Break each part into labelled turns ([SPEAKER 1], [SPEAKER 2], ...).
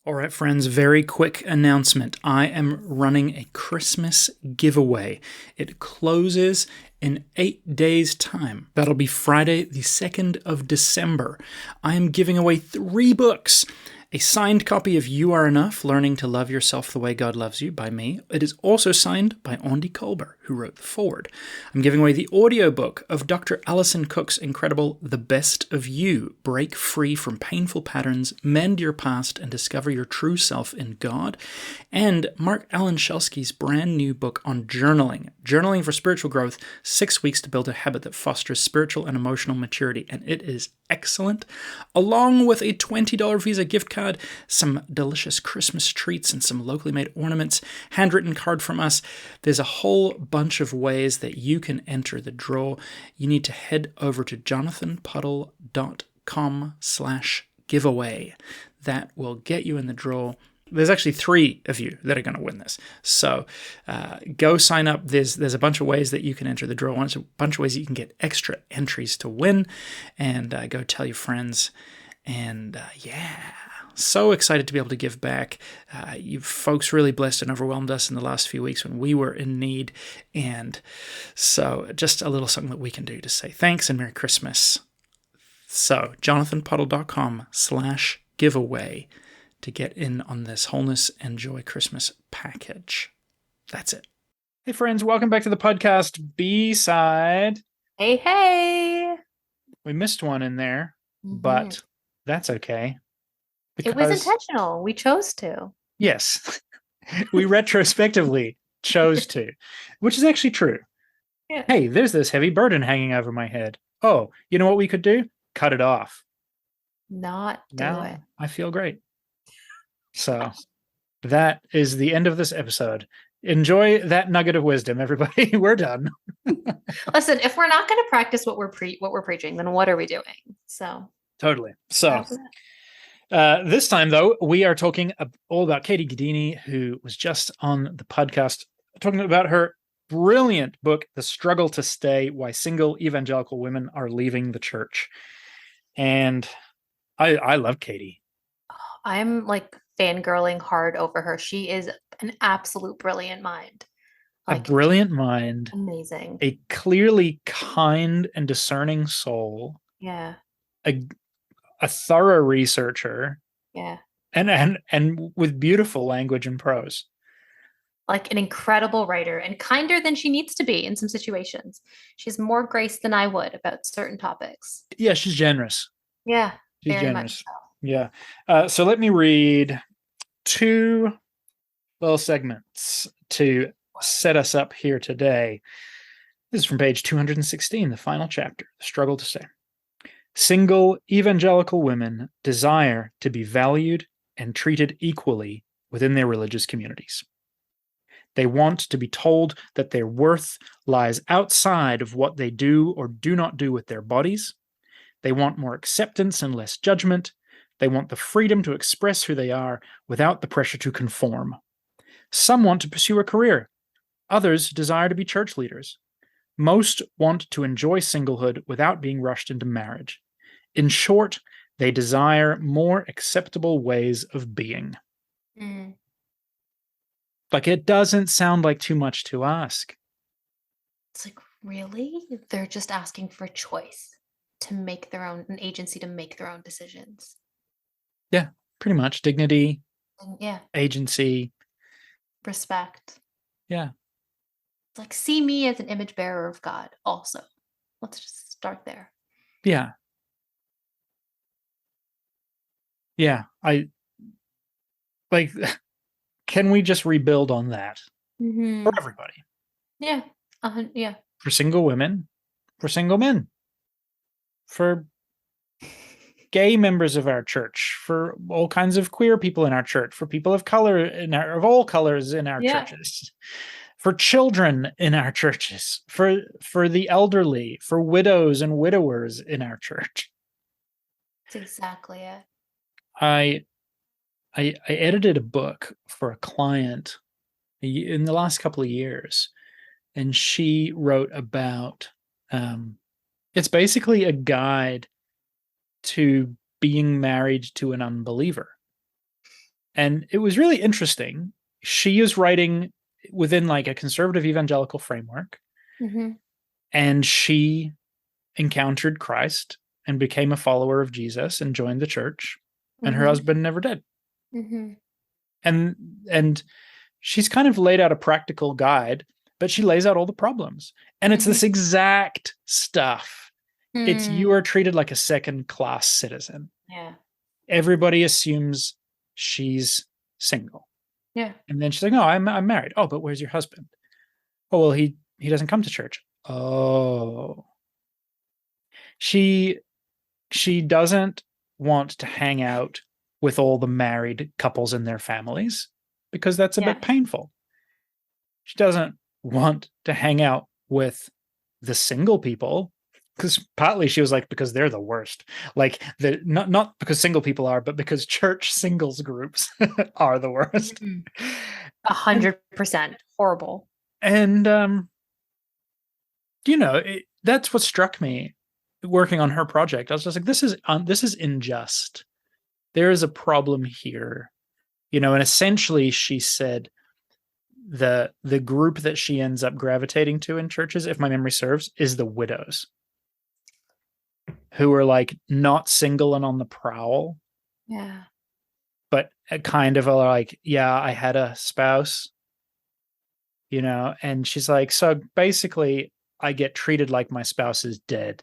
[SPEAKER 1] All right, friends, very quick announcement. I am running a Christmas giveaway. It closes in 8 days' time. That'll be Friday, the 2nd of December. I am giving away 3 books. A signed copy of You Are Enough, Learning to Love Yourself the Way God Loves You by me. It is also signed by Andy Colbert, who wrote the foreword. I'm giving away the audiobook of Dr. Alison Cook's incredible The Best of You. Break free from painful patterns, mend your past, and discover your true self in God. And Mark Alan Shelsky's brand new book on journaling. Journaling for Spiritual Growth, 6 weeks to build a habit that fosters spiritual and emotional maturity. And it is excellent, along with a $20 Visa gift card, some delicious Christmas treats, and some locally made ornaments, handwritten card from us. There's a whole bunch of ways that you can enter the draw. You need to head over to jonathanpuddle.com/giveaway. That will get you in the draw. There's actually 3 of you that are going to win this. So go sign up. There's a bunch of ways that you can enter the draw. There's a bunch of ways that you can get extra entries to win. And go tell your friends. And so excited to be able to give back. You folks really blessed and overwhelmed us in the last few weeks when we were in need. And so just a little something that we can do to say thanks and Merry Christmas. So jonathanpuddle.com/giveaway. to get in on this Wholeness and Joy Christmas package. That's it. Hey friends, welcome back to the podcast B-side.
[SPEAKER 2] Hey.
[SPEAKER 1] We missed one in there, but that's okay.
[SPEAKER 2] It was intentional. We chose to.
[SPEAKER 1] Yes. We retrospectively chose to, which is actually true. Yeah. Hey, there's this heavy burden hanging over my head. Oh, you know what we could do? Cut it off.
[SPEAKER 2] Not do it.
[SPEAKER 1] I feel great. So that is the end of this episode. Enjoy that nugget of wisdom, everybody. We're done.
[SPEAKER 2] Listen, if we're not going to practice what we're preaching, then what are we doing? So
[SPEAKER 1] totally. So this time, though, we are talking all about Katie Gaddini, who was just on the podcast, talking about her brilliant book, The Struggle to Stay: Why Single Evangelical Women Are Leaving the Church. And I love Katie.
[SPEAKER 2] I'm like fangirling hard over her. She is an absolute brilliant mind.
[SPEAKER 1] A brilliant mind.
[SPEAKER 2] Amazing.
[SPEAKER 1] A clearly kind and discerning soul.
[SPEAKER 2] Yeah.
[SPEAKER 1] A thorough researcher.
[SPEAKER 2] Yeah.
[SPEAKER 1] And with beautiful language and prose.
[SPEAKER 2] Like an incredible writer and kinder than she needs to be in some situations. She has more grace than I would about certain topics.
[SPEAKER 1] Yeah, she's generous.
[SPEAKER 2] Yeah.
[SPEAKER 1] She's very generous. Much so. Yeah. So let me read 2 little segments to set us up here today. This is from page 216, the final chapter, The Struggle to Stay. Single evangelical women desire to be valued and treated equally within their religious communities. They want to be told that their worth lies outside of what they do or do not do with their bodies. They want more acceptance and less judgment. They want the freedom to express who they are without the pressure to conform. Some want to pursue a career. Others desire to be church leaders. Most want to enjoy singlehood without being rushed into marriage. In short, they desire more acceptable ways of being. Like, it doesn't sound like too much to ask.
[SPEAKER 2] It's like, really? They're just asking for choice to make their own, an agency to make their own decisions.
[SPEAKER 1] Yeah, pretty much. Dignity.
[SPEAKER 2] Yeah.
[SPEAKER 1] Agency.
[SPEAKER 2] Respect.
[SPEAKER 1] Yeah.
[SPEAKER 2] It's like, see me as an image bearer of God also. Let's just start there.
[SPEAKER 1] Yeah. Yeah. Can we just rebuild on that for everybody?
[SPEAKER 2] Yeah. Yeah.
[SPEAKER 1] For single women, for single men, for gay members of our church, for all kinds of queer people in our church, for people of color of all colors in our churches, for children in our churches, for the elderly, for widows and widowers in our church.
[SPEAKER 2] That's exactly it.
[SPEAKER 1] I edited a book for a client in the last couple of years, and she wrote about it's basically a guide to being married to an unbeliever. And it was really interesting. She is writing within like a conservative evangelical framework,
[SPEAKER 2] Mm-hmm.
[SPEAKER 1] and she encountered Christ and became a follower of Jesus and joined the church, and her
[SPEAKER 2] Mm-hmm.
[SPEAKER 1] husband never did.
[SPEAKER 2] Mm-hmm.
[SPEAKER 1] And and she's kind of laid out a practical guide, but she lays out all the problems. And it's
[SPEAKER 2] Mm-hmm.
[SPEAKER 1] this exact stuff. It's you
[SPEAKER 2] Mm.
[SPEAKER 1] are treated like a second class citizen.
[SPEAKER 2] Yeah.
[SPEAKER 1] Everybody assumes she's single.
[SPEAKER 2] Yeah.
[SPEAKER 1] And then she's like, "Oh, I'm married." "Oh, but where's your husband?" "Oh, well, he doesn't come to church." "Oh." She she doesn't want to hang out with all the married couples and their families because that's a
[SPEAKER 2] Yeah.
[SPEAKER 1] bit painful. She doesn't want to hang out with the single people because partly she was like, because they're the worst. Like the not because single people are, but because church singles groups are the worst.
[SPEAKER 2] Mhm.
[SPEAKER 1] And
[SPEAKER 2] 100% horrible.
[SPEAKER 1] and that's what struck me working on her project. I was just like, this is unjust. There is a problem here, and essentially she said the group that she ends up gravitating to in churches, if my memory serves, is the widows who are like not single and on the prowl,
[SPEAKER 2] Yeah.
[SPEAKER 1] but kind of are like, yeah, I had a spouse, and she's like, so basically I get treated like my spouse is dead.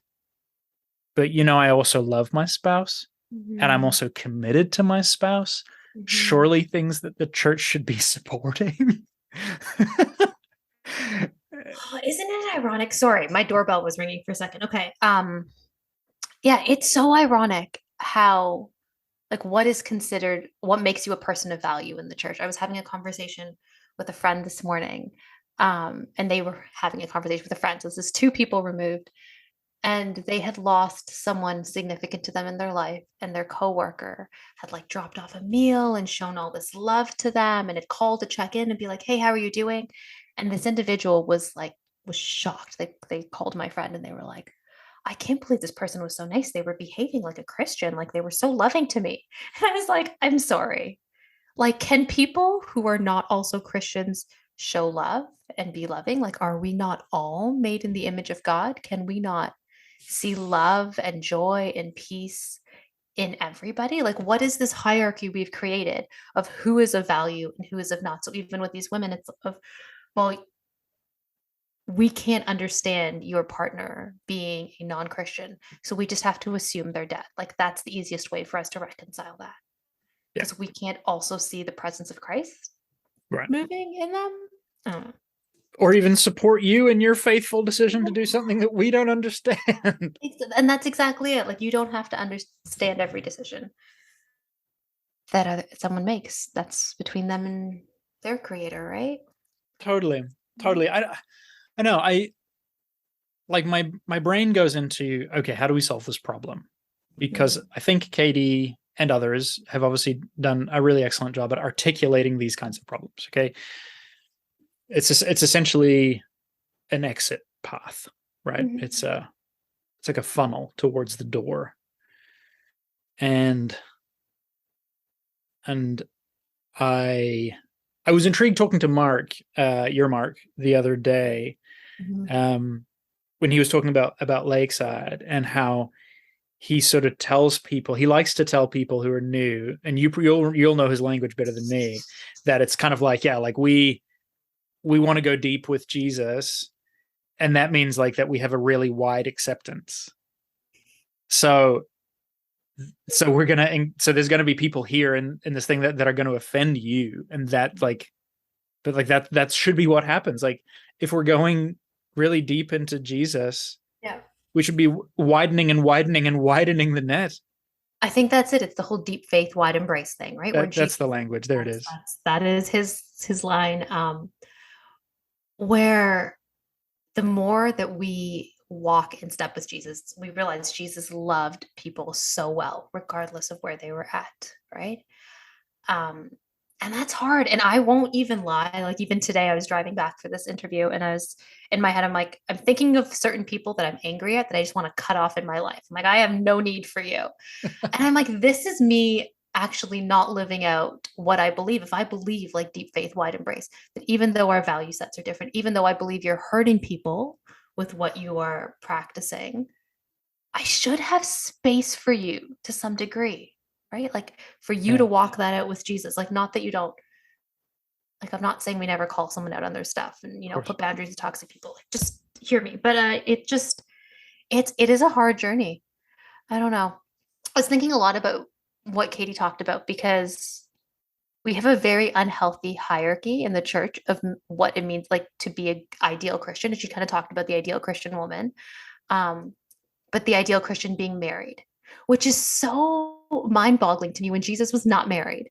[SPEAKER 1] But I also love my spouse and I'm
[SPEAKER 2] Mm-hmm.
[SPEAKER 1] also committed to my spouse.
[SPEAKER 2] Mm-hmm.
[SPEAKER 1] Surely things that the church should be supporting.
[SPEAKER 2] Oh, isn't it ironic? Sorry, my doorbell was ringing for a second. Okay. Yeah, it's so ironic how like what makes you a person of value in the church. I was having a conversation with a friend this morning, and they were having a conversation with a friend. So this is two people removed, and they had lost someone significant to them in their life, and their coworker had like dropped off a meal and shown all this love to them and had called to check in and be like, hey, how are you doing? And this individual was shocked. They called my friend and they were like, I can't believe this person was so nice. They were behaving like a Christian, like they were so loving to me. And I was like, I'm sorry. Like, can people who are not also Christians show love and be loving? Like, are we not all made in the image of God? Can we not see love and joy and peace in everybody? Like, what is this hierarchy we've created of who is of value and who is of not? So even with these women, it's of, well, we can't understand your partner being a non-Christian. So we just have to assume they're dead. Like that's the easiest way for us to reconcile that.
[SPEAKER 1] Yeah,
[SPEAKER 2] Because we can't also see the presence of Christ
[SPEAKER 1] right.
[SPEAKER 2] moving in them. Oh.
[SPEAKER 1] Or even support you in your faithful decision to do something that we don't understand.
[SPEAKER 2] And that's exactly it. Like you don't have to understand every decision that someone makes. That's between them and their creator, right?
[SPEAKER 1] Totally. Totally. I know. I like my brain goes into, okay, how do we solve this problem? Because
[SPEAKER 2] Mhm.
[SPEAKER 1] I think Katie and others have obviously done a really excellent job at articulating these kinds of problems. Okay. It's essentially an exit path, right?
[SPEAKER 2] Mhm.
[SPEAKER 1] It's like a funnel towards the door. And and I I was intrigued talking to Mark, your Mark, the other day,
[SPEAKER 2] Mhm.
[SPEAKER 1] um, when he was talking about Lakeside and how he sort of tells people, he likes to tell people who are new, and you'll know his language better than me, that it's kind of like, yeah, like we want to go deep with Jesus, and that means like that we have a really wide acceptance. So so there's gonna be people here in this thing that are going to offend you, and that like, but like that should be what happens. Like if we're going really deep into Jesus,
[SPEAKER 2] Yeah.
[SPEAKER 1] we should be widening and widening and widening the net.
[SPEAKER 2] I think that's it. It's the whole deep faith, wide embrace thing, right? Where
[SPEAKER 1] That's
[SPEAKER 2] Jesus,
[SPEAKER 1] the language. There it is.
[SPEAKER 2] that is his line. Where the more that we walk in step with Jesus, we realize Jesus loved people so well, regardless of where they were at, right? Um, and that's hard. And I won't even lie. Like even today, I was driving back for this interview, and I was in my head, I'm like, I'm thinking of certain people that I'm angry at that I just want to cut off in my life. I'm like, I have no need for you. And I'm like, this is me actually not living out what I believe. If I believe like deep faith, wide embrace, that even though our value sets are different, even though I believe you're hurting people with what you are practicing, I should have space for you to some degree, right? Like for you to
[SPEAKER 1] Yeah,
[SPEAKER 2] walk that out with Jesus. Like, not that you don't, like, I'm not saying we never call someone out on their stuff and,
[SPEAKER 1] of
[SPEAKER 2] put
[SPEAKER 1] course.
[SPEAKER 2] boundaries with toxic people. Like, just hear me. But it is a hard journey. I don't know. I was thinking a lot about what Katie talked about because we have a very unhealthy hierarchy in the church of what it means like to be an ideal Christian. And she kind of talked about the ideal Christian woman. Um, but the ideal Christian being married, which is so mind-boggling to me when Jesus was not married.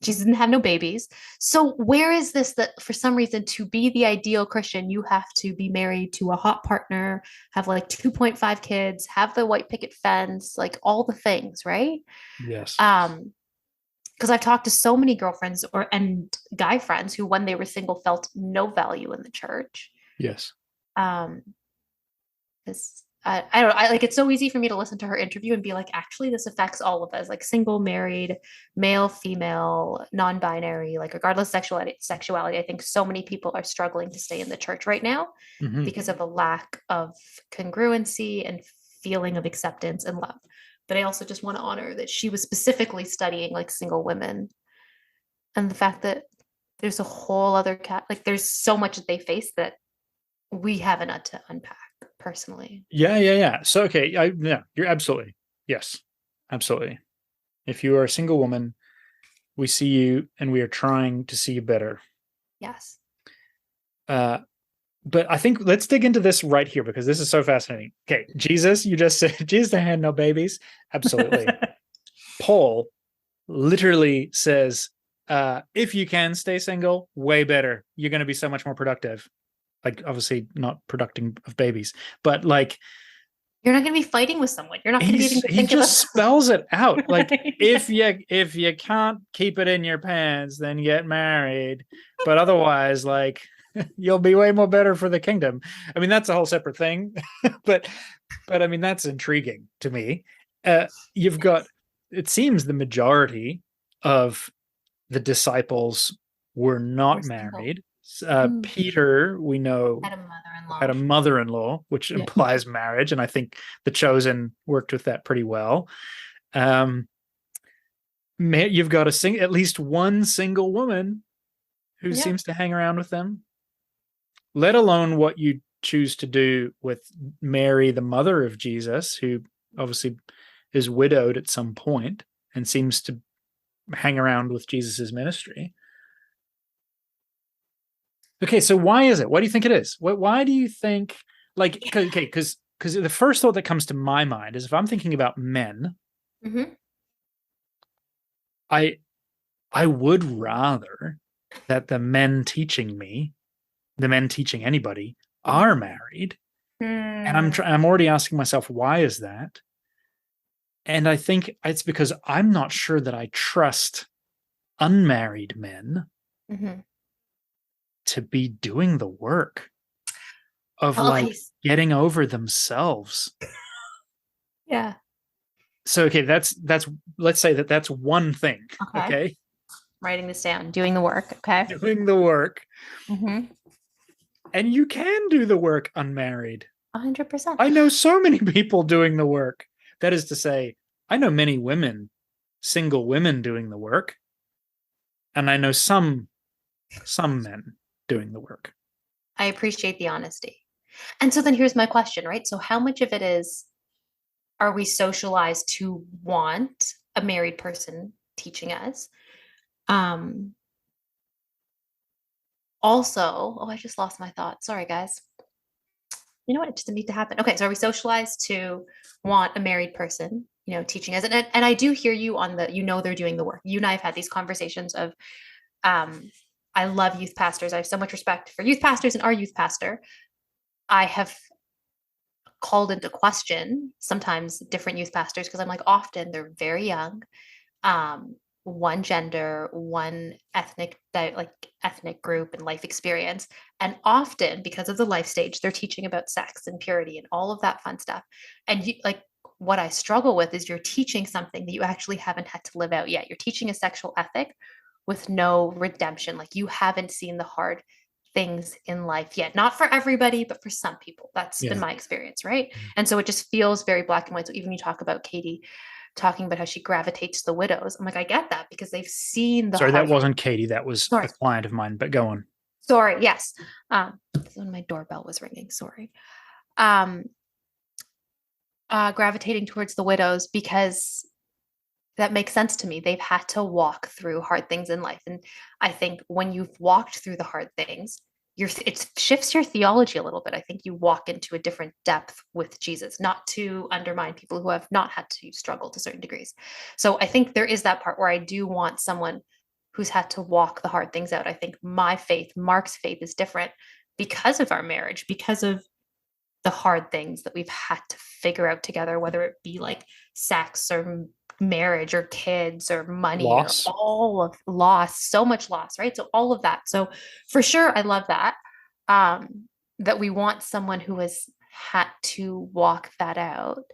[SPEAKER 2] Jesus didn't have no babies. So where is this that for some reason to be the ideal Christian, you have to be married to a hot partner, have like 2.5 kids, have the white picket fence, like all the things, right?
[SPEAKER 1] Yes.
[SPEAKER 2] Because I've talked to so many girlfriends and guy friends who, when they were single, felt no value in the church.
[SPEAKER 1] Yes.
[SPEAKER 2] Um, I don't know. I like it's so easy for me to listen to her interview and be like, actually, this affects all of us, like single, married, male, female, non-binary, like regardless sexuality. I think so many people are struggling to stay in the church right now
[SPEAKER 1] Hmm.
[SPEAKER 2] because of a lack of congruency and feeling of acceptance and love. But I also just want to honor that she was specifically studying like single women and the fact that there's a whole other like there's so much that they face that we haven't to unpack personally.
[SPEAKER 1] Yeah, yeah, yeah. So okay, yeah, you're absolutely yes, absolutely. If you are a single woman, we see you, and we are trying to see you better.
[SPEAKER 2] Yes.
[SPEAKER 1] Uh, but I think let's dig into this right here because this is so fascinating. Okay, Jesus, you just said Jesus had no babies. Absolutely. Paul literally says, if you can stay single, way better. You're going to be so much more productive. Like, obviously, not producing of babies, but like,
[SPEAKER 2] You're not going to be fighting with someone. You're not going to be having to
[SPEAKER 1] he
[SPEAKER 2] think about
[SPEAKER 1] just spells it out. Like,
[SPEAKER 2] yeah.
[SPEAKER 1] if you can't keep it in your pants, then get married. But otherwise, like, you'll be way more better for the kingdom. I mean, that's a whole separate thing. but I mean, that's intriguing to me. You've got, it seems the majority of the disciples were
[SPEAKER 2] We're
[SPEAKER 1] not
[SPEAKER 2] single.
[SPEAKER 1] married.
[SPEAKER 2] Mm.
[SPEAKER 1] Peter, we know,
[SPEAKER 2] Had a
[SPEAKER 1] had
[SPEAKER 2] mother-in-law.
[SPEAKER 1] a mother-in-law, which
[SPEAKER 2] Yeah.
[SPEAKER 1] implies marriage, and I think the Chosen worked with that pretty well. Um, you've got at least one single woman who
[SPEAKER 2] Yeah.
[SPEAKER 1] seems to hang around with them. Let alone what you choose to do with Mary, the mother of Jesus, who obviously is widowed at some point and seems to hang around with Jesus's ministry. Okay, so why is it? What do you think it is? Why do you think like okay, because the first thought that comes to my mind is if I'm thinking about men,
[SPEAKER 2] Mm-hmm.
[SPEAKER 1] I I would rather that the men teaching me, the men teaching anybody, are married. And
[SPEAKER 2] Mm-hmm.
[SPEAKER 1] I'm already asking myself, why is that? And I think it's because I'm not sure that I trust unmarried men
[SPEAKER 2] Mm-hmm.
[SPEAKER 1] to be doing the work of
[SPEAKER 2] Well, okay.
[SPEAKER 1] like getting over themselves.
[SPEAKER 2] Yeah.
[SPEAKER 1] So okay, that's let's say that that's one thing.
[SPEAKER 2] Okay.
[SPEAKER 1] Okay.
[SPEAKER 2] Writing this down, doing the work. Okay.
[SPEAKER 1] Doing the work.
[SPEAKER 2] Mm-hmm.
[SPEAKER 1] And you can do the work unmarried.
[SPEAKER 2] 100%.
[SPEAKER 1] I know so many people doing the work. That is to say, I know many women, single women doing the work, and I know some men doing the work.
[SPEAKER 2] I appreciate the honesty. And so then here's my question, right? So how much of it is are we socialized to want a married person teaching us? Um, Also, oh, I just lost my thought. Sorry, guys. You know what? It just didn't need to happen. Okay, so are we socialized to want a married person, teaching us? And I do hear you on the, they're doing the work. You and I have had these conversations of, um, I love youth pastors. I have so much respect for youth pastors and our youth pastor. I have called into question sometimes different youth pastors because I'm like, often they're very young, um, one gender, one ethnic group and life experience. And often because of the life stage, they're teaching about sex and purity and all of that fun stuff. And you like what I struggle with is you're teaching something that you actually haven't had to live out yet. You're teaching a sexual ethic with no redemption. Like you haven't seen the hard things in life yet. Not for everybody, but for some people. That's been
[SPEAKER 1] Yeah.
[SPEAKER 2] my experience, right? And so it just feels very black and white. So even you talk about Katie talking about how she gravitates to the widows, I'm like, I get that because they've seen the
[SPEAKER 1] Sorry, that
[SPEAKER 2] hard.
[SPEAKER 1] wasn't Katie. That was
[SPEAKER 2] Sorry,
[SPEAKER 1] a client of mine, but go on.
[SPEAKER 2] sorry. Yes, when my doorbell was ringing. Sorry. Um, gravitating towards the widows because that makes sense to me. They've had to walk through hard things in life. And I think when you've walked through the hard things, it shifts your theology a little bit. I think you walk into a different depth with Jesus, not to undermine people who have not had to struggle to certain degrees. So I think there is that part where I do want someone who's had to walk the hard things out. I think my faith, Mark's faith, is different because of our marriage, because of the hard things that we've had to figure out together, whether it be like sex or marriage or kids or money or
[SPEAKER 1] Loss.
[SPEAKER 2] all of loss, so much loss, right? So all of that. So for sure, I love that. That we want someone who has had to walk that out.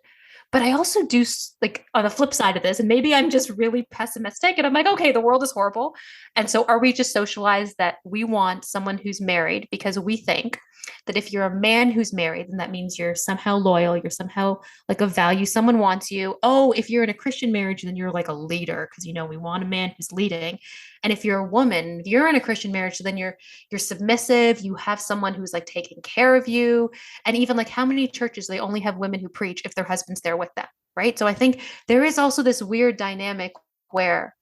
[SPEAKER 2] But I also do like on the flip side of this, and maybe I'm just really pessimistic and I'm like, okay, the world is horrible. And so are we just socialized that we want someone who's married because we think that if you're a man who's married, then that means you're somehow loyal, you're somehow like a value, someone wants you. Oh, if you're in a Christian marriage, then you're like a leader because we want a man who's leading. And if you're a woman, if you're in a Christian marriage, then you're submissive, you have someone who's like taking care of you. And even like how many churches they only have women who preach if their husband's there with them, right? So I think there is also this weird dynamic where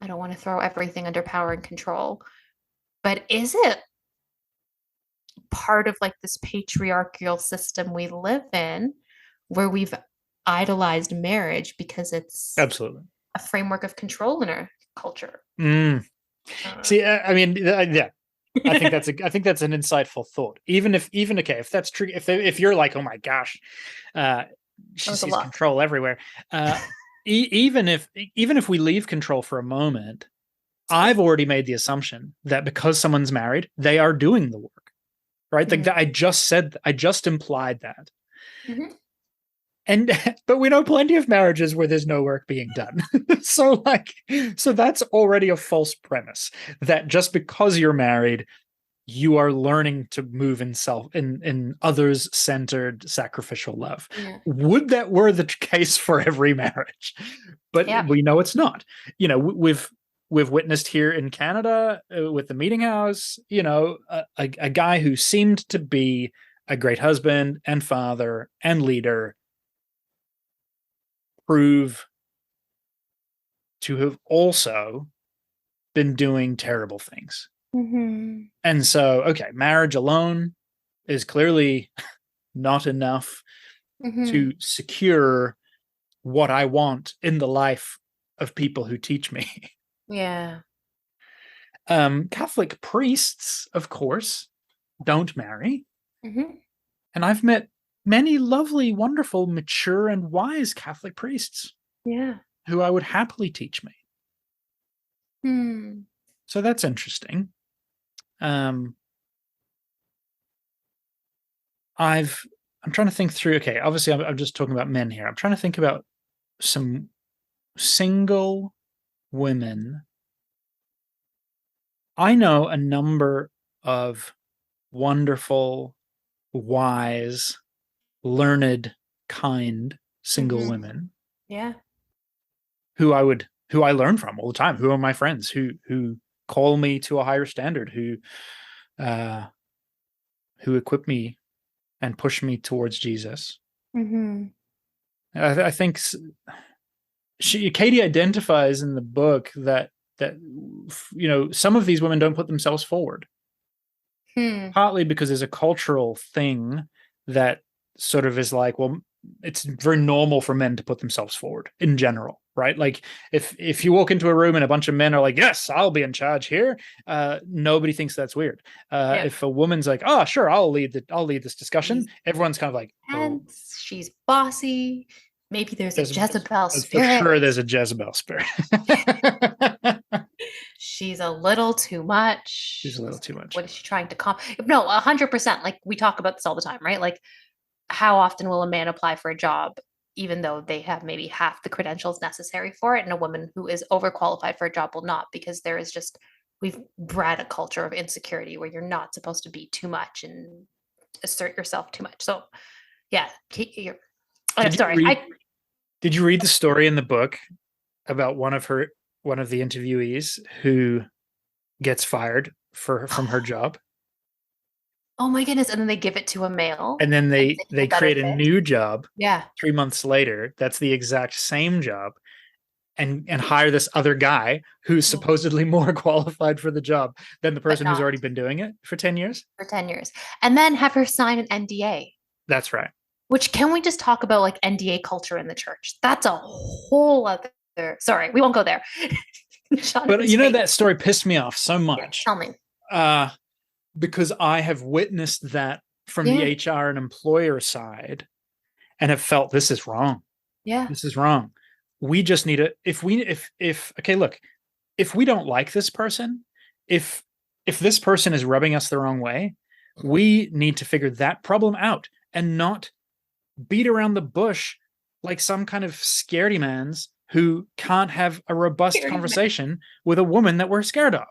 [SPEAKER 2] I don't want to throw everything under power and control, but is it part of like this patriarchal system we live in where we've idolized marriage because it's
[SPEAKER 1] Absolutely.
[SPEAKER 2] a framework of control in our culture?
[SPEAKER 1] See, I mean, yeah, I think that's an insightful thought. Even if if that's true, if you're like, oh my gosh, she sees control everywhere. Even if we leave control for a moment, I've already made the assumption that because someone's married, they are doing the work, right? Like I just implied that.
[SPEAKER 2] Mm-hmm.
[SPEAKER 1] But we know plenty of marriages where there's no work being done. So that's already a false premise that just because you're married, you are learning to move in others centered sacrificial love.
[SPEAKER 2] Yeah.
[SPEAKER 1] Would that were the case for every marriage, but we know it's not. We've witnessed here in Canada with the Meeting House, a guy who seemed to be a great husband and father and leader prove to have also been doing terrible things.
[SPEAKER 2] Mm-hmm.
[SPEAKER 1] And so, okay, marriage alone is clearly not enough to secure what I want in the life of people who teach me.
[SPEAKER 2] Yeah.
[SPEAKER 1] Catholic priests, of course, don't marry.
[SPEAKER 2] Mm-hmm.
[SPEAKER 1] And I've met many lovely, wonderful, mature, and wise Catholic priests.
[SPEAKER 2] Yeah.
[SPEAKER 1] Who I would happily teach me. So that's interesting. I'm trying to think through. Okay, obviously I'm just talking about men here. I'm trying to think about some single women. I know a number of wonderful, wise, learned, kind single women.
[SPEAKER 2] Yeah.
[SPEAKER 1] Who I learn from all the time, who are my friends, who call me to a higher standard, who equip me and push me towards Jesus. I think Katie identifies in the book that some of these women don't put themselves forward, partly because there's a cultural thing that sort of is like, well, it's very normal for men to put themselves forward in general, right? Like if you walk into a room and a bunch of men are like, yes, I'll be in charge here, nobody thinks that's weird. If a woman's like, oh, sure, I'll lead this discussion, everyone's kind of like,
[SPEAKER 2] and she's bossy. Maybe there's a Jezebel spirit.
[SPEAKER 1] For sure, there's a Jezebel spirit.
[SPEAKER 2] She's a little too much.
[SPEAKER 1] She's a little too much.
[SPEAKER 2] What is she trying to No, 100%. Like we talk about this all the time, right? Like how often will a man apply for a job even though they have maybe half the credentials necessary for it, and a woman who is overqualified for a job will not, because there is just, we've bred a culture of insecurity where you're not supposed to be too much and assert yourself too much. So yeah, I'm sorry.
[SPEAKER 1] Did you read the story in the book about one of the interviewees who gets fired from her job?
[SPEAKER 2] Oh my goodness. And then they give it to a male.
[SPEAKER 1] And then they create a new job
[SPEAKER 2] Yeah.
[SPEAKER 1] 3 months later. That's the exact same job, and hire this other guy who's supposedly more qualified for the job than the person who's already been doing it for 10 years.
[SPEAKER 2] For 10 years. And then have her sign an NDA.
[SPEAKER 1] That's right.
[SPEAKER 2] Which, can we just talk about like NDA culture in the church? That's a whole other, sorry, we won't go there.
[SPEAKER 1] But you know, that story pissed me off so much.
[SPEAKER 2] Yeah, tell me.
[SPEAKER 1] Because I have witnessed that from the HR and employer side and have felt this is wrong.
[SPEAKER 2] Yeah.
[SPEAKER 1] This is wrong. We just need to, if okay, look, if we don't like this person, if this person is rubbing us the wrong way, we need to figure that problem out and not beat around the bush like some kind of scaredy mans who can't have a robust conversation with a woman that we're scared of.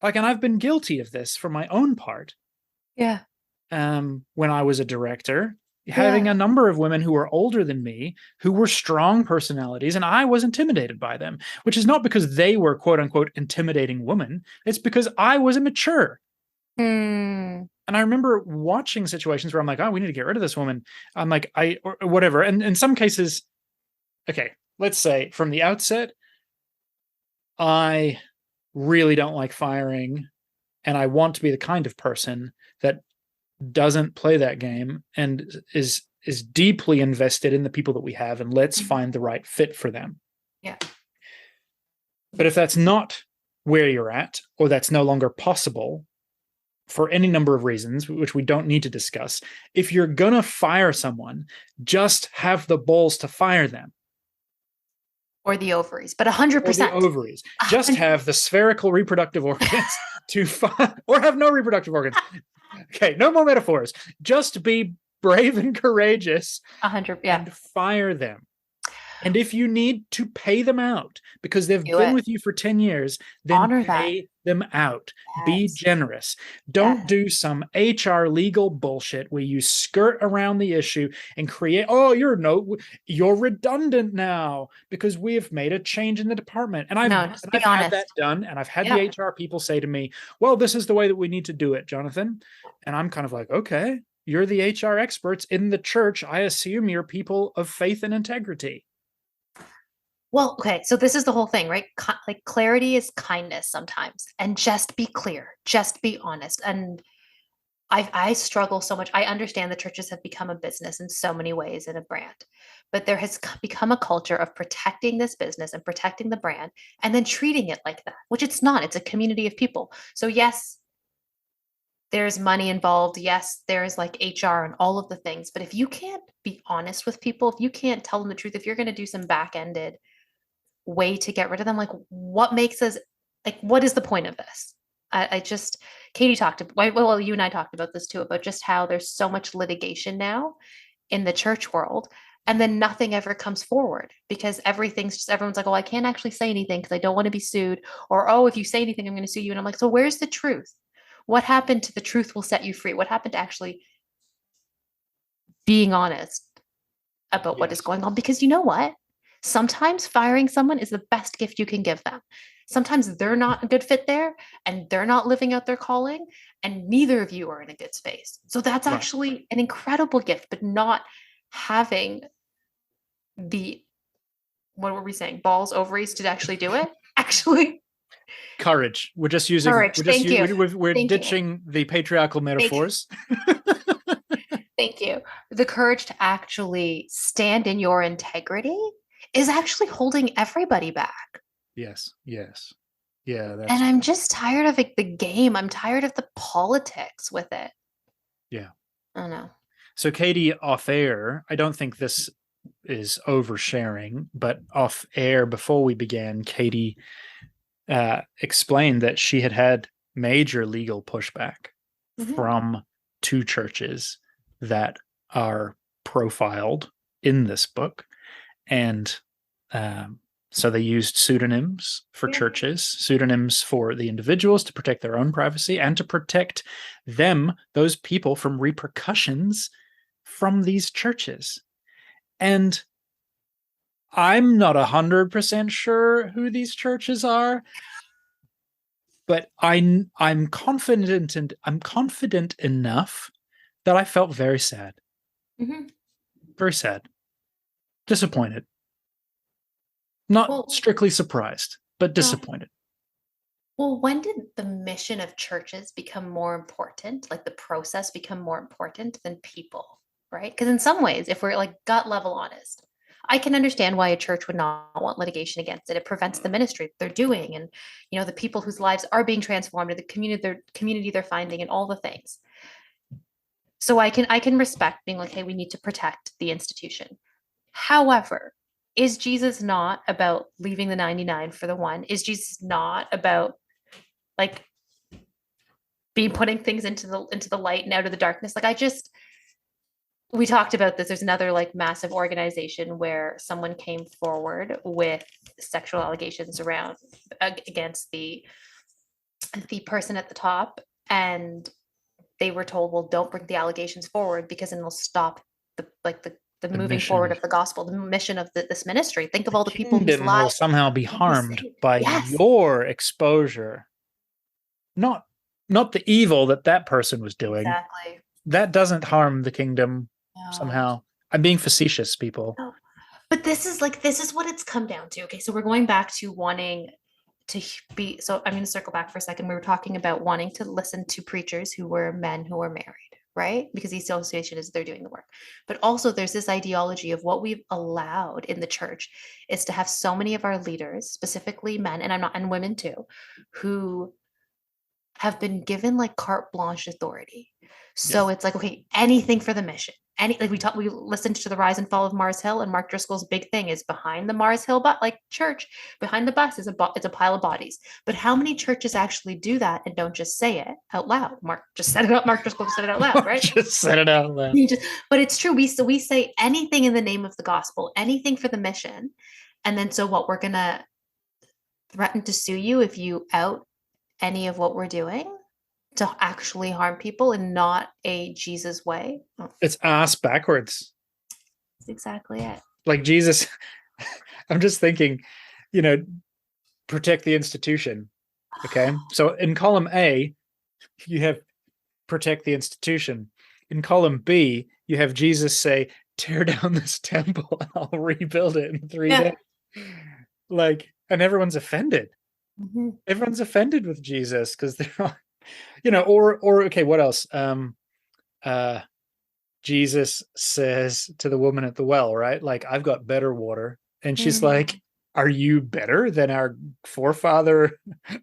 [SPEAKER 1] Like, and I've been guilty of this for my own part.
[SPEAKER 2] Yeah.
[SPEAKER 1] When I was a director, having a number of women who were older than me, who were strong personalities, and I was intimidated by them, which is not because they were quote unquote intimidating women. It's because I was immature. And I remember watching situations where I'm like, oh, we need to get rid of this woman. I'm like, or whatever. And in some cases, okay, let's say from the outset, I really don't like firing, and I want to be the kind of person that doesn't play that game and is deeply invested in the people that we have, and let's find the right fit for them.
[SPEAKER 2] Yeah.
[SPEAKER 1] But if that's not where you're at, or that's no longer possible for any number of reasons, which we don't need to discuss, if you're gonna fire someone, just have the balls to fire them.
[SPEAKER 2] Or the ovaries, but 100%.
[SPEAKER 1] Or the ovaries. Just have the spherical reproductive organs or have no reproductive organs. Okay, no more metaphors. Just be brave and courageous.
[SPEAKER 2] 100, yeah.
[SPEAKER 1] And fire them. And if you need to pay them out because they've been with you for 10 years, then
[SPEAKER 2] honor
[SPEAKER 1] pay them out.
[SPEAKER 2] Yes.
[SPEAKER 1] Be generous. Don't do some HR legal bullshit where you skirt around the issue and create, oh, you're redundant now because we've made a change in the department. And I've had that done, and I've had the HR people say to me, well, this is the way that we need to do it, Jonathan. And I'm kind of like, okay, you're the HR experts in the church. I assume you're people of faith and integrity.
[SPEAKER 2] Well, okay, so this is the whole thing, right? Like, clarity is kindness sometimes, and just be clear, just be honest. And I struggle so much. I understand the churches have become a business in so many ways and a brand, but there has become a culture of protecting this business and protecting the brand and then treating it like that, which it's not. It's a community of people. So yes, there's money involved. Yes, there's like HR and all of the things. But if you can't be honest with people, if you can't tell them the truth, if you're going to do some back-ended way to get rid of them, like, what makes us, like, what is the point of this? I just, Katie talked about, well, you and I talked about this too, about just how there's so much litigation now in the church world, and then nothing ever comes forward because everyone's like, oh, I can't actually say anything because I don't want to be sued, or, oh, if you say anything, I'm going to sue you. And I'm like, so where's the truth? What happened to the truth will set you free? What happened to actually being honest about what is going on? Because you know what? Sometimes firing someone is the best gift you can give them. Sometimes they're not a good fit there and they're not living out their calling, and neither of you are in a good space. So that's actually an incredible gift, but not having what were we saying? Balls, ovaries to actually do it? Actually.
[SPEAKER 1] Courage. We're just using
[SPEAKER 2] courage.
[SPEAKER 1] We're ditching the patriarchal metaphors.
[SPEAKER 2] Thank you. The courage to actually stand in your integrity is actually holding everybody back.
[SPEAKER 1] Yes. Yeah.
[SPEAKER 2] And I'm just tired of the game. I'm tired of the politics with it.
[SPEAKER 1] Yeah.
[SPEAKER 2] I don't know.
[SPEAKER 1] So Katie, off air, I don't think this is oversharing, but off air before we began, Katie explained that she had major legal pushback from two churches that are profiled in this book. And so they used pseudonyms for churches, pseudonyms for the individuals to protect their own privacy and to protect them, those people, from repercussions from these churches. And I'm not 100% sure who these churches are, but I'm confident, and I'm confident enough that I felt very sad.
[SPEAKER 2] Mm-hmm.
[SPEAKER 1] Very sad. Disappointed. Not
[SPEAKER 2] Well,
[SPEAKER 1] strictly surprised, but
[SPEAKER 2] no.
[SPEAKER 1] disappointed.
[SPEAKER 2] Well, when did the mission of churches become more important, like the process become more important than people, right? Because in some ways, if we're like gut level honest, I can understand why a church would not want litigation against it. It prevents the ministry that they're doing, and the people whose lives are being transformed, or the community they're finding, and all the things. So I can respect being like, hey, we need to protect the institution. However, is Jesus not about leaving the 99 for the one? Is Jesus not about like being putting things into the light and out of the darkness? Like we talked about this. There's another like massive organization where someone came forward with sexual allegations around against the person at the top, and they were told, well, don't bring the allegations forward because then they'll stop the moving forward
[SPEAKER 1] mission.
[SPEAKER 2] of the gospel, the mission of this ministry. Think of
[SPEAKER 1] The
[SPEAKER 2] all the people whose
[SPEAKER 1] kingdom will
[SPEAKER 2] lives
[SPEAKER 1] somehow be
[SPEAKER 2] will be
[SPEAKER 1] harmed
[SPEAKER 2] saved.
[SPEAKER 1] by
[SPEAKER 2] Yes.
[SPEAKER 1] your exposure. Not the evil that person was doing.
[SPEAKER 2] Exactly.
[SPEAKER 1] That doesn't harm the kingdom
[SPEAKER 2] No.
[SPEAKER 1] somehow. I'm being facetious, people.
[SPEAKER 2] No. But this is what it's come down to. Okay, so we're going back to wanting to be. So I'm going to circle back for a second. We were talking about wanting to listen to preachers who were men who were married, right? Because the association is they're doing the work. But also there's this ideology of what we've allowed in the church is to have so many of our leaders, specifically men, and women too, who have been given like carte blanche authority. So it's like, okay, anything for the mission. We listened to the rise and fall of Mars Hill, and Mark Driscoll's big thing is behind the Mars Hill church, behind the bus is it's a pile of bodies. But how many churches actually do that and don't just say it out loud? Mark just said it out. Mark Driscoll just said it out loud, right?
[SPEAKER 1] Just said it out loud.
[SPEAKER 2] But it's true. We say anything in the name of the gospel, anything for the mission, and then so what? We're gonna threaten to sue you if you out any of what we're doing to actually harm people in not a Jesus way.
[SPEAKER 1] It's ass backwards.
[SPEAKER 2] That's exactly it.
[SPEAKER 1] Like Jesus, I'm just thinking, protect the institution. Okay. So in column A, you have protect the institution. In column B, you have Jesus say, tear down this temple and I'll rebuild it in 3 days. And everyone's offended.
[SPEAKER 2] Mm-hmm.
[SPEAKER 1] Everyone's offended with Jesus because they're all, or okay, what else? Jesus says to the woman at the well, right? Like, I've got better water. And she's like, are you better than our forefather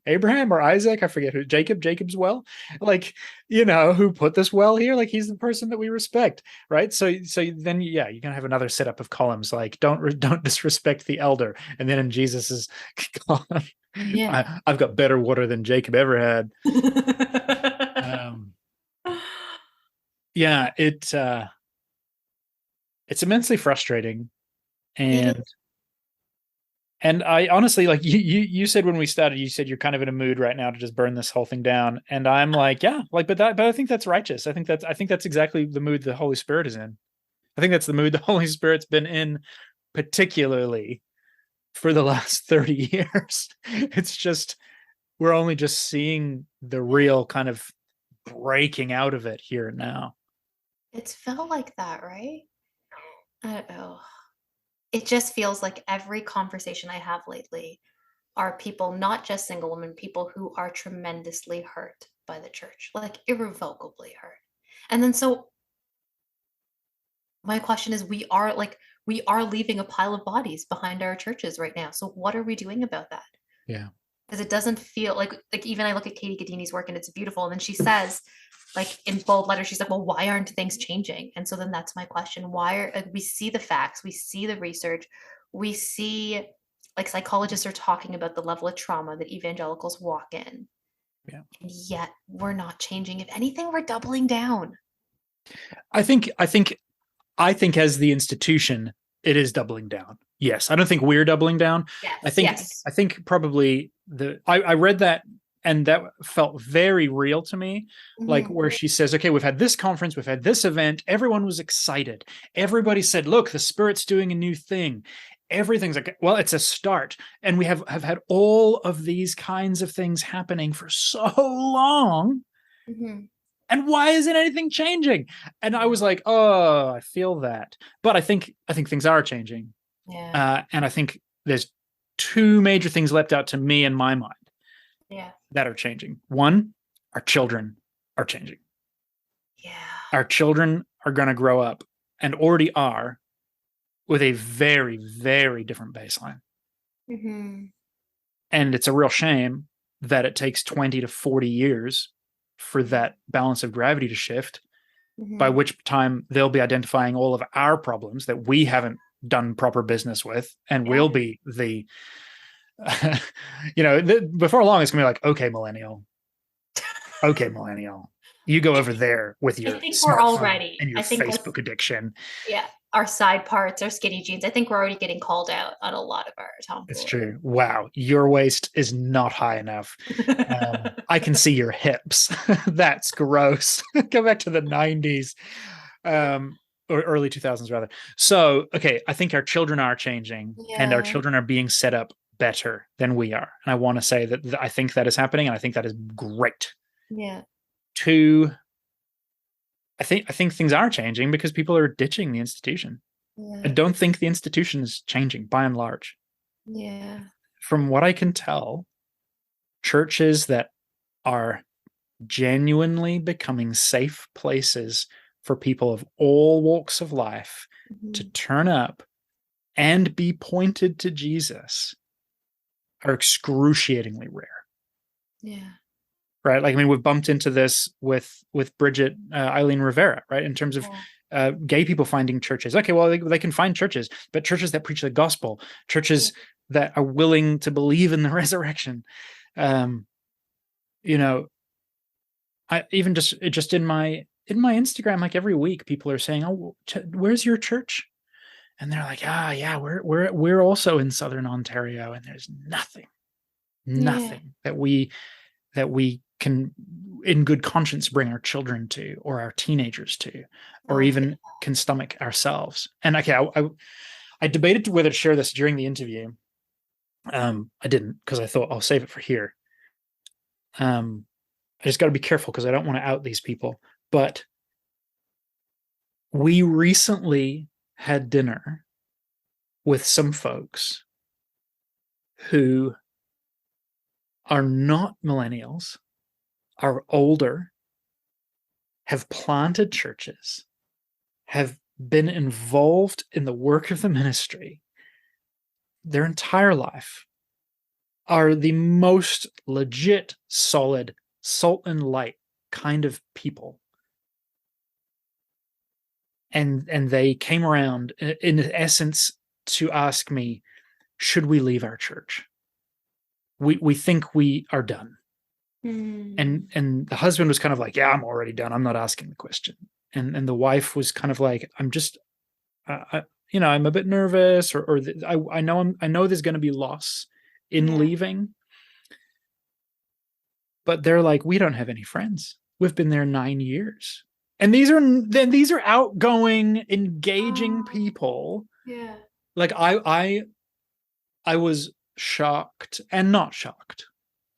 [SPEAKER 1] Abraham or Isaac? I forget who, Jacob's well, like, who put this well here? Like, he's the person that we respect, right? So then, you're gonna have another setup of columns like don't disrespect the elder, and then in Jesus's column, I've got better water than Jacob ever had. It's immensely frustrating, and I honestly, like you said when we started, you said you're kind of in a mood right now to just burn this whole thing down, and I'm like, yeah, like, but I think that's righteous. I think that's exactly the mood the Holy Spirit is in. I think that's the mood the Holy Spirit's been in, particularly for the last 30 years. It's just we're only just seeing the real kind of breaking out of it here now.
[SPEAKER 2] It's felt like that, right? I don't know. It just feels like every conversation I have lately are people, not just single women, people who are tremendously hurt by the church, like irrevocably hurt. And then so my question is, we are leaving a pile of bodies behind our churches right now. So what are we doing about that?
[SPEAKER 1] Yeah.
[SPEAKER 2] Because it doesn't feel like even I look at Katie Gaddini's work and it's beautiful. And then she says, like in bold letters, she's like, well, why aren't things changing? And so then that's my question. We see the facts, we see the research, we see like psychologists are talking about the level of trauma that evangelicals walk in.
[SPEAKER 1] Yeah.
[SPEAKER 2] And yet we're not changing. If anything, we're doubling down.
[SPEAKER 1] I think I think as the institution, it is doubling down. Yes, I don't think we're doubling down. I
[SPEAKER 2] Yes,
[SPEAKER 1] think
[SPEAKER 2] yes.
[SPEAKER 1] I think probably I read that and that felt very real to me. Like
[SPEAKER 2] Mhm.
[SPEAKER 1] where she says, "Okay, we've had this conference, we've had this event. Everyone was excited. Everybody said, look, the Spirit's doing a new thing." Everything's like, well, it's a start, and we have had all of these kinds of things happening for so long,
[SPEAKER 2] Mhm.
[SPEAKER 1] and why isn't anything changing? And I was like, oh, I feel that. But I think things are changing.
[SPEAKER 2] Yeah.
[SPEAKER 1] And I think there's two major things leapt out to me in my mind
[SPEAKER 2] Yeah.
[SPEAKER 1] that are changing. One, our children are changing.
[SPEAKER 2] Yeah.
[SPEAKER 1] Our children are going to grow up and already are with a very, very different baseline.
[SPEAKER 2] Mhm.
[SPEAKER 1] And it's a real shame that it takes 20 to 40 years for that balance of gravity to shift, by
[SPEAKER 2] Mhm.
[SPEAKER 1] which time they'll be identifying all of our problems that we haven't done proper business with, and
[SPEAKER 2] Yeah.
[SPEAKER 1] we'll be the before long it's gonna be like, okay millennial, you go
[SPEAKER 2] I
[SPEAKER 1] over
[SPEAKER 2] think
[SPEAKER 1] there with
[SPEAKER 2] I
[SPEAKER 1] your
[SPEAKER 2] think we're all
[SPEAKER 1] smartphone
[SPEAKER 2] ready.
[SPEAKER 1] and your
[SPEAKER 2] I think with
[SPEAKER 1] Facebook addiction.
[SPEAKER 2] yeah, our side parts, our skinny jeans. I think we're already getting called out on a lot of our
[SPEAKER 1] It's
[SPEAKER 2] tomfoolery.
[SPEAKER 1] true. Wow, your waist is not high enough. I can see your hips. That's gross. Go back to the 90s, or early 2000s rather. So, okay, I think our children are changing, and our
[SPEAKER 2] Yeah.
[SPEAKER 1] children are being set up better than we are. And I want to say that I think that is happening, and I think that is great.
[SPEAKER 2] Yeah.
[SPEAKER 1] Two, I think things are changing because people are ditching the institution. I
[SPEAKER 2] Yeah.
[SPEAKER 1] don't think the institution is changing by and large.
[SPEAKER 2] Yeah.
[SPEAKER 1] From what I can tell, churches that are genuinely becoming safe places for people of all walks of life to
[SPEAKER 2] Mhm.
[SPEAKER 1] turn up and be pointed to Jesus are excruciatingly rare.
[SPEAKER 2] Yeah.
[SPEAKER 1] Right? Like, I mean, we've bumped into this with Bridget Eileen Rivera, right? In terms of
[SPEAKER 2] Yeah.
[SPEAKER 1] gay people finding churches. Okay, well, they can find churches, but churches that preach the gospel,
[SPEAKER 2] Yeah.
[SPEAKER 1] churches that are willing to believe in the resurrection. Um, you know, I even just in my Instagram, like every week, people are saying, "Oh, where's your church?" And they're like, "Ah, yeah, we're also in Southern Ontario, and there's nothing,
[SPEAKER 2] Yeah.
[SPEAKER 1] nothing that we can, in good conscience, bring our children to, or our teenagers to, or
[SPEAKER 2] Oh, I feel
[SPEAKER 1] even can stomach ourselves." And okay, I debated whether to share this during the interview. I didn't, because I thought I'll save it for here. Um, I just got to be careful because I don't want to out these people. But we recently had dinner with some folks who are not millennials, are older, have planted churches, have been involved in the work of the ministry their entire life, are the most legit, solid, salt and light kind of people. And they came around in essence to ask me, should we leave our church? We think we are done.
[SPEAKER 2] Mm.
[SPEAKER 1] And the husband was kind of like, yeah, I'm already done, I'm not asking the question. And the wife was kind of like, I'm just I'm a bit nervous, or I know there's going to be loss in
[SPEAKER 2] Yeah.
[SPEAKER 1] leaving. But they're like, we don't have any friends, we've been there 9 years. And these are outgoing, engaging
[SPEAKER 2] Oh,
[SPEAKER 1] people.
[SPEAKER 2] yeah.
[SPEAKER 1] Like, I was shocked and not shocked.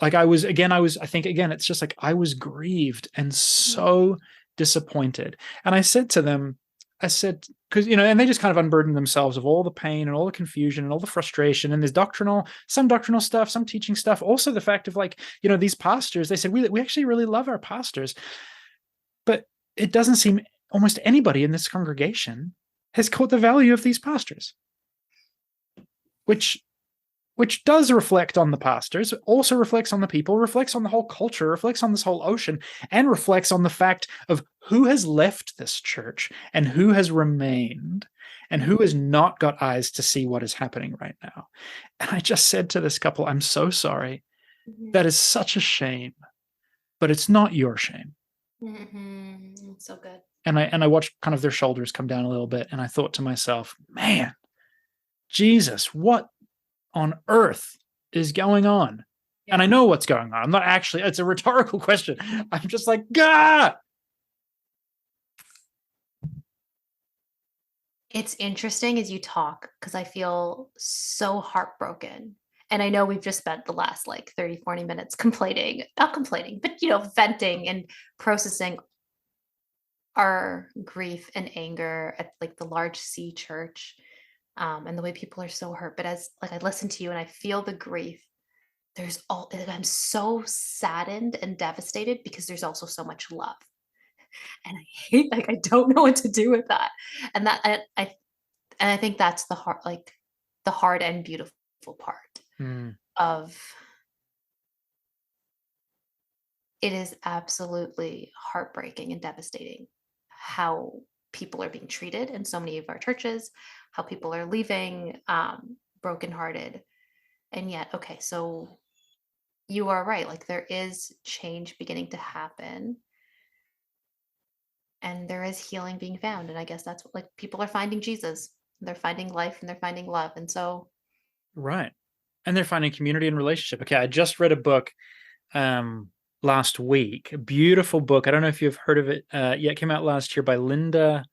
[SPEAKER 1] Like, I think, again, it's just like I was grieved and
[SPEAKER 2] Mhm.
[SPEAKER 1] so disappointed. And I said to them, I said, because, and they just kind of unburdened themselves of all the pain and all the confusion and all the frustration. And there's some doctrinal stuff, some teaching stuff. Also, the fact of, like, these pastors, they said, we actually really love our pastors. But it doesn't seem almost anybody in this congregation has caught the value of these pastors, which does reflect on the pastors, also reflects on the people, reflects on the whole culture, reflects on this whole ocean, and reflects on the fact of who has left this church and who has remained and who has
[SPEAKER 2] Mhm.
[SPEAKER 1] not got eyes to see what is happening right now. And I just said to this couple, I'm so sorry.
[SPEAKER 2] Mhm.
[SPEAKER 1] That is such a shame, but it's not your shame.
[SPEAKER 2] Mhm. It's so good.
[SPEAKER 1] And I watched kind of their shoulders come down a little bit, and I thought to myself, man, Jesus, what on earth is going on? And I
[SPEAKER 2] Yeah.
[SPEAKER 1] know what's going on. I'm not actually, it's a rhetorical question. I'm just like, Gah!
[SPEAKER 2] It's interesting as you talk because I feel so heartbroken. And I know we've just spent the last like 30, 40 minutes complaining, not complaining, but venting and processing our grief and anger at like the large C church, and the way people are so hurt. But as like I listen to you and I feel the grief, there's all like, I'm so saddened and devastated because there's also so much love. And I hate like I don't know what to do with that. And that I think that's the hard and beautiful part
[SPEAKER 1] Mm,
[SPEAKER 2] of it is absolutely heartbreaking and devastating how people are being treated in so many of our churches, how people are leaving brokenhearted. And yet, okay, so you are right. Like there is change beginning to happen and there is healing being found. And I guess that's what like people are finding Jesus. They're finding life and they're finding love. And so
[SPEAKER 1] right. And they're finding community and relationship. Okay, I just read a book last week, a beautiful book. I don't know if you've heard of it yet. It came out last year by Linda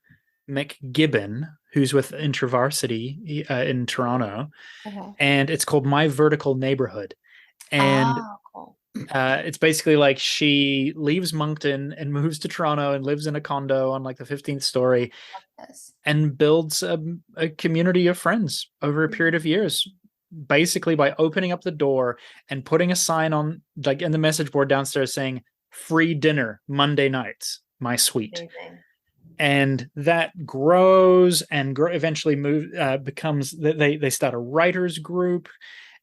[SPEAKER 1] McGibbon, who's with InterVarsity in Toronto.
[SPEAKER 2] okay.
[SPEAKER 1] And it's called My Vertical Neighborhood. And
[SPEAKER 2] Oh, cool.
[SPEAKER 1] it's basically like she leaves Moncton and moves to Toronto and lives in a condo on like the 15th story
[SPEAKER 2] Yes.
[SPEAKER 1] and builds a community of friends over a period of years, basically by opening up the door and putting a sign on like in the message board downstairs saying free dinner Monday nights, my suite.
[SPEAKER 2] Amazing.
[SPEAKER 1] And that grows and eventually becomes they start a writers group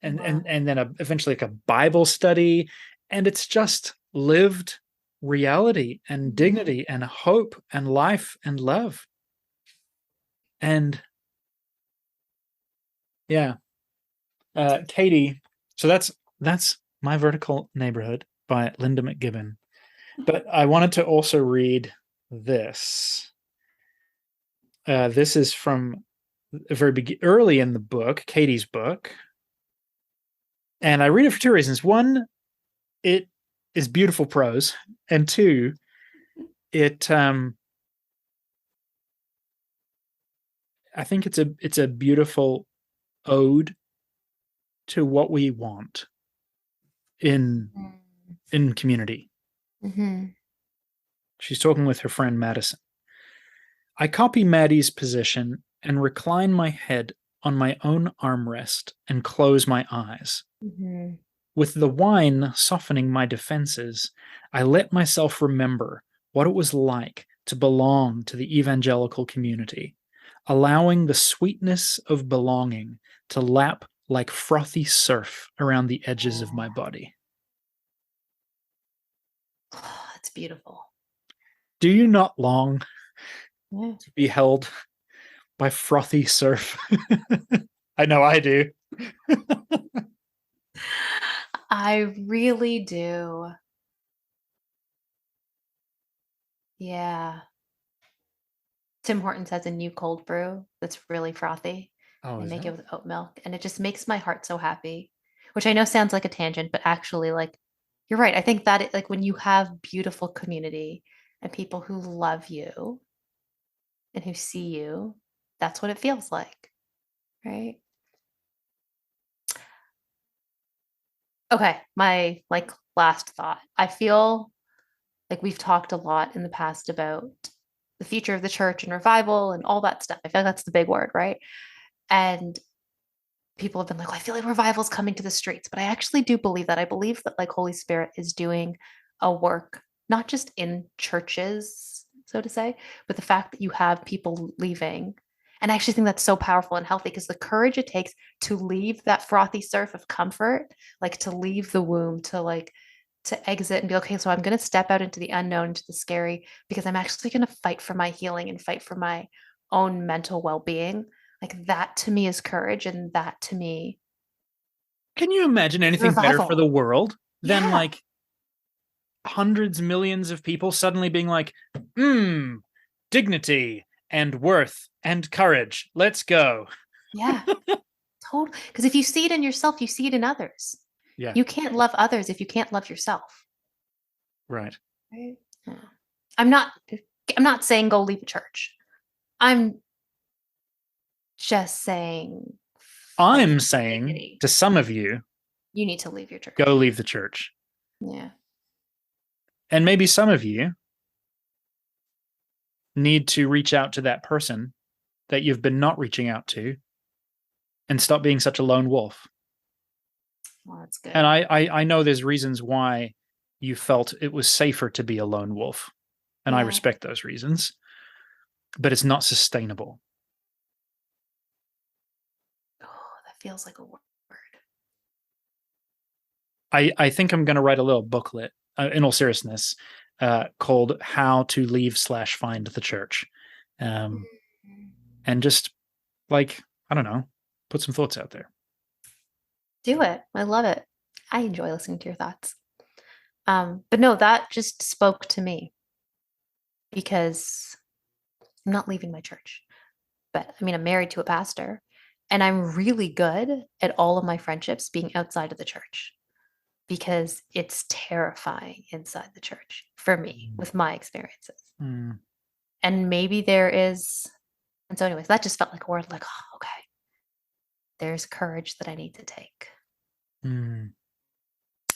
[SPEAKER 1] and
[SPEAKER 2] Wow.
[SPEAKER 1] and then eventually like a Bible study, and it's just lived reality and
[SPEAKER 2] Mhm.
[SPEAKER 1] dignity and hope and life and love. And yeah, Katie, so that's My Vertical Neighborhood by Linda McGibbon. But I wanted to also read this. This is from early in the book, Katie's book, and I read it for two reasons. One, it is beautiful prose, and two, it I think it's a beautiful ode to what we want in in community.
[SPEAKER 2] Mm-hmm.
[SPEAKER 1] She's talking with her friend Madison. I copy Maddie's position and recline my head on my own armrest and close my eyes.
[SPEAKER 2] Mm-hmm.
[SPEAKER 1] With the wine softening my defenses, I let myself remember what it was like to belong to the evangelical community, allowing the sweetness of belonging to lap like frothy surf around the edges of my body.
[SPEAKER 2] Oh, that's beautiful.
[SPEAKER 1] Do you not long
[SPEAKER 2] Yeah.
[SPEAKER 1] to be held by frothy surf? I know I do.
[SPEAKER 2] I really do. Yeah. Tim Hortons has a new cold brew that's really frothy.
[SPEAKER 1] Oh,
[SPEAKER 2] They
[SPEAKER 1] is
[SPEAKER 2] make
[SPEAKER 1] that?
[SPEAKER 2] it with oat milk, and it just makes my heart so happy. Which I know sounds like a tangent, but actually, like, you're right. I think that like when you have beautiful community and people who love you and who see you, that's what it feels like, right? Okay, my like last thought. I feel like we've talked a lot in the past about the future of the church and revival and all that stuff. I feel like that's the big word, right? And people have been like, well, I feel like revival's coming to the streets, but I actually do believe that. I believe that like Holy Spirit is doing a work, not just in churches, so to say, but the fact that you have people leaving. And I actually think that's so powerful and healthy because the courage it takes to leave that frothy surf of comfort, like to leave the womb, to like to exit and be okay, so I'm going to step out into the unknown, into the scary, because I'm actually going to fight for my healing and fight for my own mental well-being. Like that to me is courage, and that to me
[SPEAKER 1] Can you imagine
[SPEAKER 2] is
[SPEAKER 1] anything better for
[SPEAKER 2] revival.
[SPEAKER 1] the world than
[SPEAKER 2] Yeah.
[SPEAKER 1] like hundreds, millions of people suddenly being like, hmm, dignity and worth and courage. Let's go.
[SPEAKER 2] Yeah, totally. Because if you see it in yourself, you see it in others.
[SPEAKER 1] Yeah.
[SPEAKER 2] You can't love others if you can't love yourself.
[SPEAKER 1] Right.
[SPEAKER 2] Right? Yeah. I'm not saying go leave a church. I'm just saying fight
[SPEAKER 1] I'm
[SPEAKER 2] for
[SPEAKER 1] saying
[SPEAKER 2] dignity.
[SPEAKER 1] to some of you,
[SPEAKER 2] You need to leave your church.
[SPEAKER 1] go leave the church.
[SPEAKER 2] Yeah.
[SPEAKER 1] And maybe some of you need to reach out to that person that you've been not reaching out to and stop being such a lone wolf.
[SPEAKER 2] Well, that's good.
[SPEAKER 1] And I know there's reasons why you felt it was safer to be a lone wolf. And I
[SPEAKER 2] Yeah.
[SPEAKER 1] respect those reasons. But it's not sustainable.
[SPEAKER 2] Oh, that feels like a word.
[SPEAKER 1] I think I'm going to write a little booklet, in all seriousness, called How to Leave/Find the Church. And just, like, I don't know, put some thoughts out there.
[SPEAKER 2] Do it. I love it. I enjoy listening to your thoughts. But no, that just spoke to me because I'm not leaving my church. But I mean, I'm married to a pastor, and I'm really good at all of my friendships being outside of the church because it's terrifying inside the church for me with my experiences.
[SPEAKER 1] Mm.
[SPEAKER 2] And maybe there is, and so, anyways, that just felt like a word like, oh, okay, there's courage that I need to take.
[SPEAKER 1] Mm.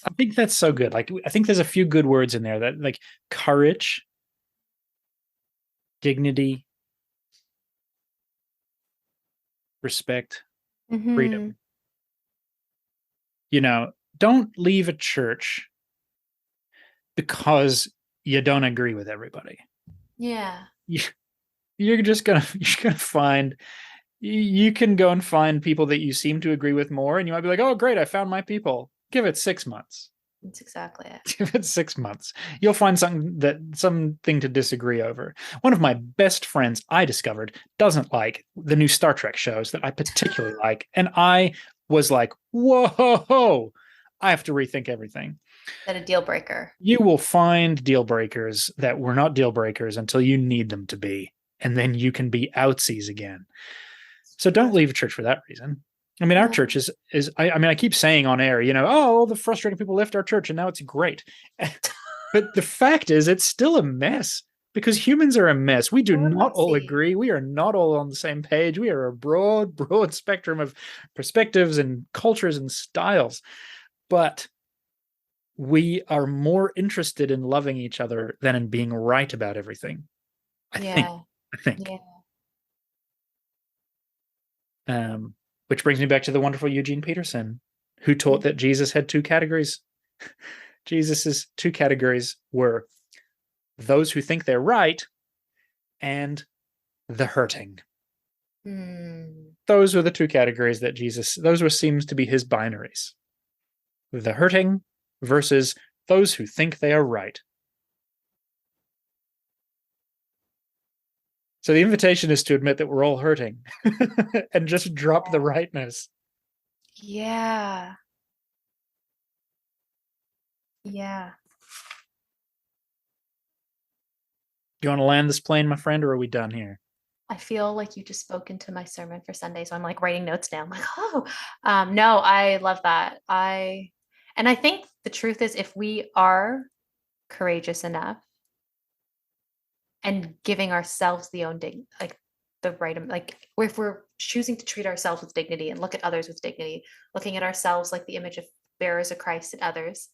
[SPEAKER 1] I think that's so good. Like, I think there's a few good words in there that, like, courage, dignity, respect, freedom. You know, don't leave a church because you don't agree with everybody.
[SPEAKER 2] Yeah.
[SPEAKER 1] You're gonna find, you can go and find people that you seem to agree with more, and you might be like, oh great, I found my people. Give it 6 months.
[SPEAKER 2] That's exactly it.
[SPEAKER 1] Give it 6 months. You'll find something to disagree over. One of my best friends, I discovered, doesn't like the new Star Trek shows that I particularly like, and I was like, whoa, I have to rethink everything.
[SPEAKER 2] That a deal breaker.
[SPEAKER 1] You will find deal breakers that were not deal breakers until you need them to be, and then you can be outsies again. So don't leave a church for that reason. I mean, our church is I mean, I keep saying on air, you know, oh, all the frustrated people left our church and now it's great. But the fact is, it's still a mess because humans are a mess. We do not all agree. We are not all on the same page. We are a broad spectrum of perspectives and cultures and styles. But we are more interested in loving each other than in being right about everything. I think. Which brings me back to the wonderful Eugene Peterson, who taught that Jesus had two categories. Jesus's two categories were those who think they're right and the hurting. Those were the two categories that those were seems to be his binaries. The hurting versus those who think they are right. So the invitation is to admit that we're all hurting and just drop the rightness.
[SPEAKER 2] Yeah. Yeah.
[SPEAKER 1] Do you want to land this plane, my friend, or are we done here?
[SPEAKER 2] I feel like you just spoke into my sermon for Sunday, so I'm like writing notes down. I'm like, oh, no, I love that. And I think the truth is, if we are courageous enough and giving ourselves the own like the right, like if we're choosing to treat ourselves with dignity and look at others with dignity, looking at ourselves like the image of bearers of Christ and others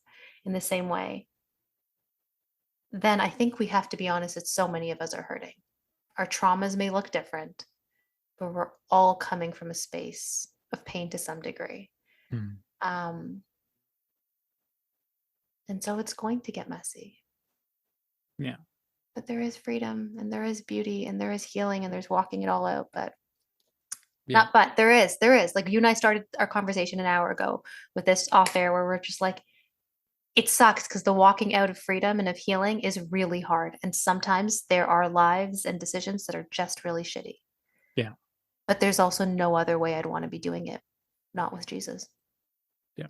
[SPEAKER 2] in the same way, then I think we have to be honest that so many of us are hurting. Our traumas may look different, but we're all coming from a space of pain to some degree. And so it's going to get messy.
[SPEAKER 1] Yeah.
[SPEAKER 2] But there is freedom and there is beauty and there is healing and there's walking it all out. But there is. Like you and I started our conversation an hour ago with this off air where we're just like, it sucks because the walking out of freedom and of healing is really hard. And sometimes there are lives and decisions that are just really shitty.
[SPEAKER 1] Yeah.
[SPEAKER 2] But there's also no other way I'd want to be doing it, not with Jesus.
[SPEAKER 1] Yeah.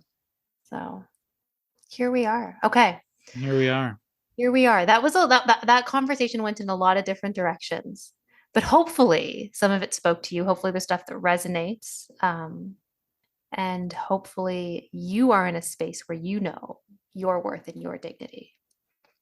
[SPEAKER 2] So here we are. Okay.
[SPEAKER 1] Here we are.
[SPEAKER 2] Here we are. That was that conversation went in a lot of different directions, but hopefully some of it spoke to you. Hopefully the stuff that resonates, and hopefully you are in a space where you know your worth and your dignity.